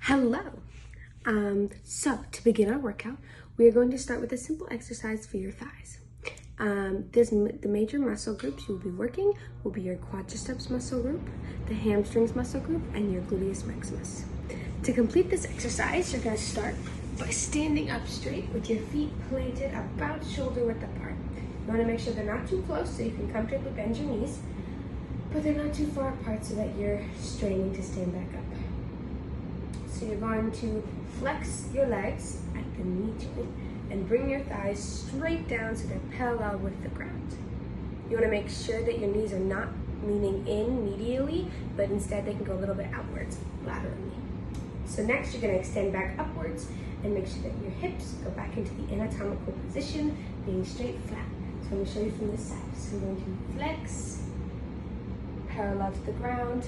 Hello. So to begin our workout, we are going to start with a simple exercise for your thighs. The major muscle groups you'll be working will be your quadriceps muscle group, the hamstrings muscle group, and your gluteus maximus. To complete this exercise, you're going to start by standing up straight with your feet planted about shoulder width apart. You want to make sure they're not too close so you can comfortably bend your knees, but they're not too far apart so that you're straining to stand back up. So you're going to flex your legs at the knee joint and bring your thighs straight down so they're parallel with the ground. You want to make sure that your knees are not leaning in medially, but instead they can go a little bit outwards, laterally. So next you're going to extend back upwards and make sure that your hips go back into the anatomical position, being straight flat. So I'm going to show you from this side. So I'm going to flex, parallel to the ground,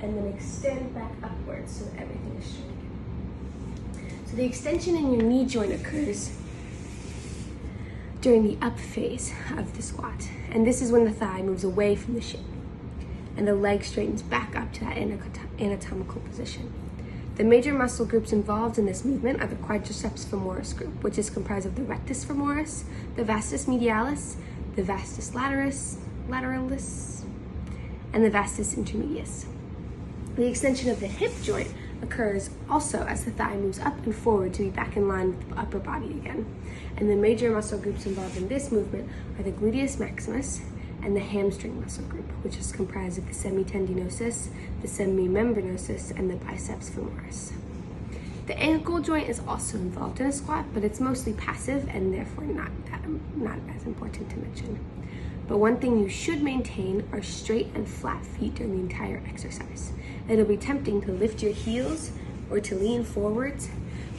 and then extend back upwards so that everything is straight again. So the extension in your knee joint occurs during the up phase of the squat. And this is when the thigh moves away from the shin and the leg straightens back up to that anatomical position. The major muscle groups involved in this movement are the quadriceps femoris group, which is comprised of the rectus femoris, the vastus medialis, the vastus lateralis, and the vastus intermedius. The extension of the hip joint occurs also as the thigh moves up and forward to be back in line with the upper body again. And the major muscle groups involved in this movement are the gluteus maximus and the hamstring muscle group, which is comprised of the semitendinosus, the semimembranosus, and the biceps femoris. The ankle joint is also involved in a squat, but it's mostly passive and therefore not as important to mention. But one thing you should maintain are straight and flat feet during the entire exercise. It'll be tempting to lift your heels or to lean forwards,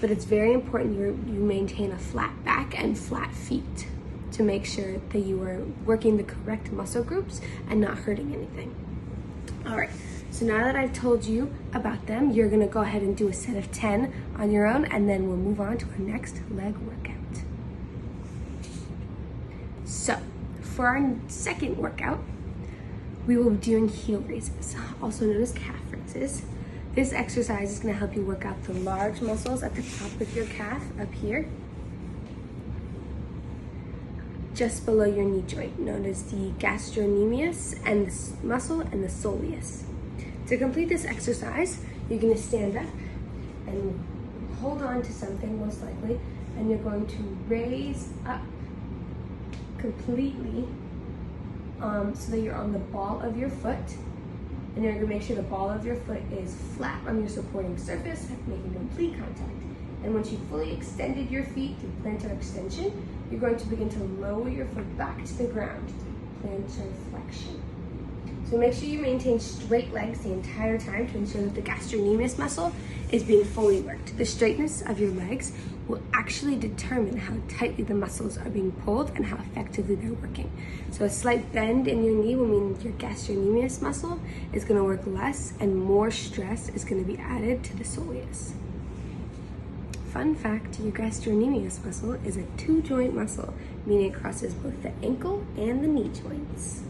but it's very important you maintain a flat back and flat feet to make sure that you are working the correct muscle groups and not hurting anything. All right, so now that I've told you about them, you're gonna go ahead and do a set of 10 on your own, and then we'll move on to our next leg workout. So, for our second workout, we will be doing heel raises, also known as calf raises. This exercise is going to help you work out the large muscles at the top of your calf up here, just below your knee joint, known as the gastrocnemius and the muscle and the soleus. To complete this exercise, you're going to stand up and hold on to something most likely, and you're going to raise up completely so that you're on the ball of your foot, and you're going to make sure the ball of your foot is flat on your supporting surface, making complete contact. And once you've fully extended your feet through plantar extension, you're going to begin to lower your foot back to the ground through plantar flexion. So make sure you maintain straight legs the entire time to ensure that the gastrocnemius muscle is being fully worked. The straightness of your legs will actually determine how tightly the muscles are being pulled and how effectively they're working. So a slight bend in your knee will mean your gastrocnemius muscle is going to work less and more stress is going to be added to the soleus. Fun fact, your gastrocnemius muscle is a two-joint muscle, meaning it crosses both the ankle and the knee joints.